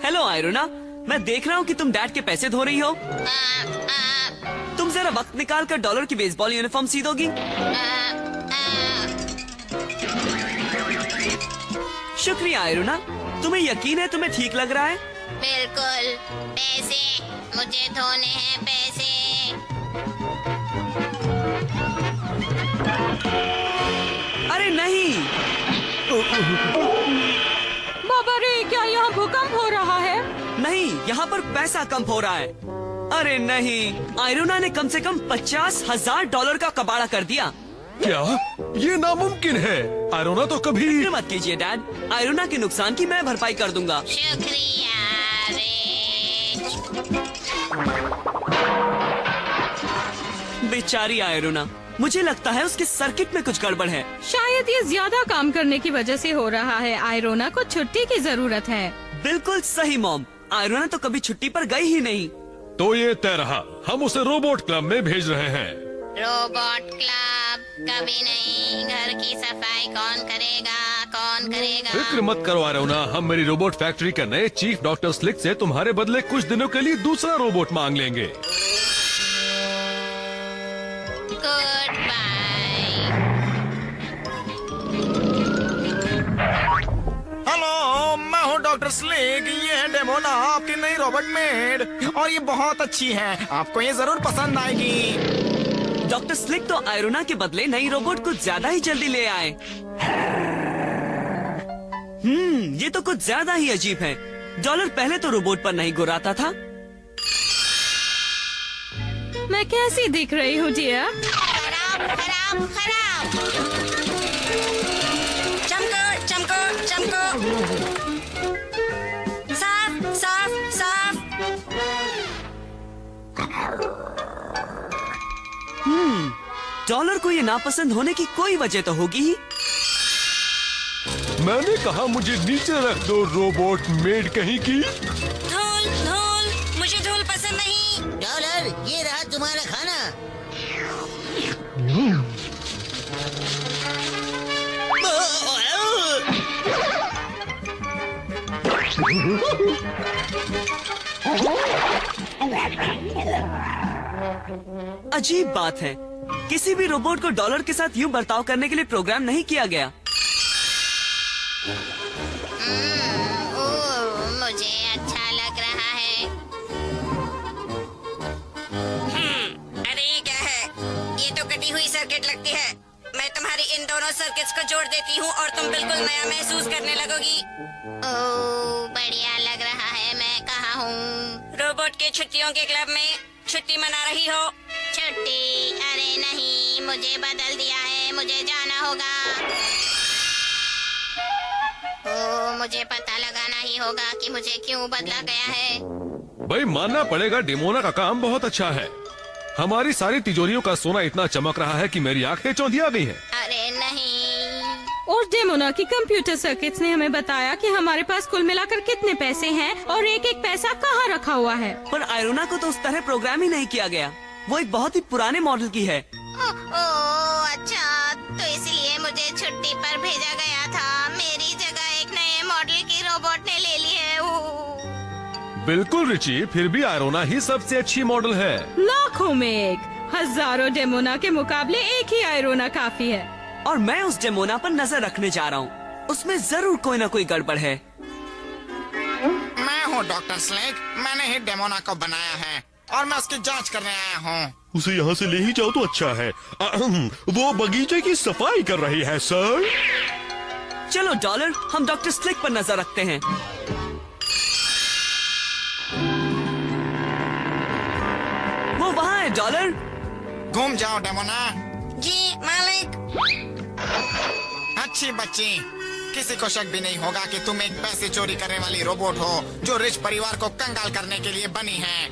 Hello आयरोना, मैं देख रहा हूँ कि तुम डैड के पैसे धो रही हो। तुम जरा वक्त निकाल कर डॉलर की बेसबॉल यूनिफॉर्म सी दोगी? शुक्रिया आयरोना, तुम्हें यकीन है तुम्हें ठीक लग रहा है? बिल्कुल। पैसे मुझे धोने हैं, पैसे। अरे नहीं। बाबा रे, क्या यहाँ भूकंप हो रहा है? नहीं, यहाँ पर पैसा कम हो रहा है। अरे नहीं, आयरोना ने कम से कम 50,000 डॉलर का कबाड़ा कर दिया। क्या ये नामुमकिन है? आयरोना तो कभी। फिक्र मत कीजिए डैड, आयरोना के नुकसान की मैं भरपाई कर दूंगा। शुक्रिया रिच। बेचारी आयरोना, मुझे लगता है उसके सर्किट में कुछ गड़बड़ है। शायद ये ज्यादा काम करने की वजह से हो रहा है। आयरोना को छुट्टी की जरूरत है। बिल्कुल सही मॉम, आयरोना तो कभी छुट्टी पर गई ही नहीं। तो ये तय रहा, हम उसे रोबोट क्लब में भेज रहे हैं। रोबोट क्लब कभी नहीं। घर की सफाई कौन करेगा, कौन करेगा? फिक्र मत करो आयरोना, हम मेरी रोबोट फैक्ट्री के नए चीफ डॉक्टर स्लिक से तुम्हारे बदले कुछ दिनों के लिए दूसरा रोबोट मांग लेंगे। Good bye. हेलो, मैं हूँ डॉक्टर स्लिक। ये है डेमोना, आपकी नई रोबोट मेड, और ये बहुत अच्छी है। आपको ये जरूर पसंद आएगी। डॉक्टर स्लिक तो आयरोना के बदले नई रोबोट कुछ ज्यादा ही जल्दी ले आए। ये तो कुछ ज्यादा ही अजीब है। डॉलर पहले तो रोबोट पर नहीं गुर्राता था। मैं कैसी दिख रही हूँ जिया? खराब खराब खराब। चमको चमको चमको। साफ साफ साफ। डॉलर को ये नापसंद होने की कोई वजह तो होगी ही। मैंने कहा मुझे नीचे रख दो, रोबोट मेड कहीं की। धूल धूल, मुझे धूल पसंद नहीं। डॉलर, ये रहा तुम्हारा खाना। अजीब बात है, किसी भी रोबोट को डॉलर के साथ यूं बर्ताव करने के लिए प्रोग्राम नहीं किया गया। मुझे अच्छा लग रहा है। अरे ये क्या है? ये तो कटी हुई सर्किट लगती है। मैं तुम्हारी इन दोनों सर्किट्स को जोड़ देती हूँ और तुम बिल्कुल नया महसूस करने लगोगी। ओह, बढ़िया लग रहा है। मैं कहाँ हूँ? रोबोट के छुट्टियों के क्लब में छुट्टी मना रही हो? छुट्टी? अरे नहीं, मुझे बदल दिया है। मुझे जाना होगा। ओह, मुझे पता लगाना ही होगा कि मुझे क्यों बदला गया है। भाई मानना पड़ेगा, डेमोना का काम बहुत अच्छा है। हमारी सारी तिजोरियों का सोना इतना चमक रहा है कि मेरी आंखें चौंधिया गई हैं। अरे नहीं। और डेमोना की कंप्यूटर सर्किट्स ने हमें बताया कि हमारे पास कुल मिलाकर कितने पैसे हैं और एक एक पैसा कहाँ रखा हुआ है। पर आयरोना को तो उस तरह प्रोग्राम ही नहीं किया गया। वो एक बहुत ही पुराने मॉडल की है। ओह अच्छा, तो इसलिए मुझे छुट्टी पर भेजा गया था। मेरी जगह एक नए मॉडल की रोबोट ने ले ली है। बिल्कुल रिची, फिर भी आयरोना ही सबसे अच्छी मॉडल है। लाखों में एक, हजारों डेमोना के मुकाबले एक ही आयरोना काफी है। और मैं उस डेमोना पर नजर रखने जा रहा हूँ। उसमें जरूर कोई न कोई गड़बड़ है। मैं हूँ डॉक्टर स्लिक। मैंने ही डेमोना को बनाया है और मैं उसकी जांच करने आया हूँ। उसे यहाँ से ले ही जाओ तो अच्छा है। वो बगीचे की सफाई कर रही है सर। चलो डॉलर, हम डॉक्टर स्लिक पर नजर रखते हैं। वो वहाँ है डॉलर। घूम जाओ डेमोना। जी मालिक। अच्छी बच्ची, किसी को शक भी नहीं होगा कि तुम एक पैसे चोरी करने वाली रोबोट हो जो रिच परिवार को कंगाल करने के लिए बनी है।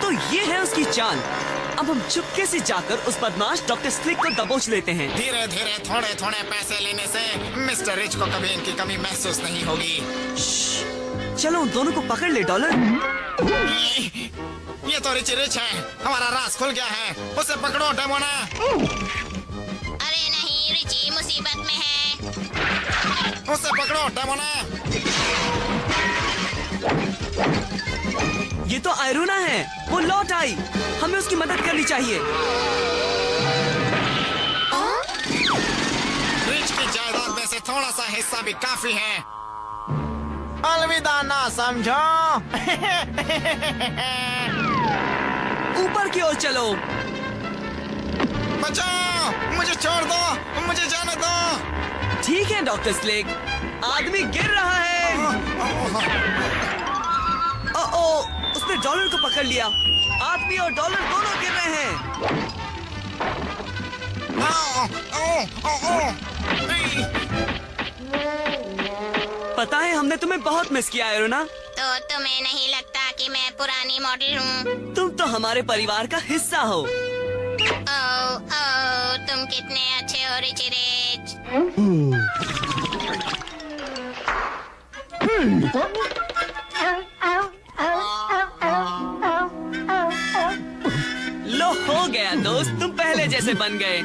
तो ये है उसकी चाल। अब हम चुपके से जाकर उस बदमाश डॉक्टर स्लिक को दबोच लेते हैं। धीरे धीरे थोड़े थोड़े पैसे लेने से मिस्टर रिच को कभी इनकी कमी महसूस नहीं होगी। चलो उन दोनों को पकड़ ले डॉलर। ये तो रिच है। हमारा राज खुल गया है। उसे पकड़ो डेमोना। अरे नहीं, रिची मुसीबत में है। उसे पकड़ो डेमोना। ये तो आयरोना है, वो लौट आई। हमें उसकी मदद करनी चाहिए। रिच की जायदाद में से थोड़ा सा हिस्सा भी काफी है। अलविदा ना समझो। ऊपर की ओर चलो। बचाओ, मुझे छोड़ दो, मुझे जाने दो। ठीक है डॉक्टर स्लेग, आदमी गिर रहा है। ओ, उसने डॉलर को पकड़ लिया। आदमी और डॉलर दोनों गिर रहे हैं। पता है हमने तुम्हें बहुत मिस किया आयरोना। तो तुम्हें नहीं लगता कि मैं पुरानी मॉडल हूँ? तुम तो हमारे परिवार का हिस्सा हो। ओ, तुम कितने अच्छे हो रिची रिच। लो हो गया दोस्त, तुम पहले जैसे बन गए।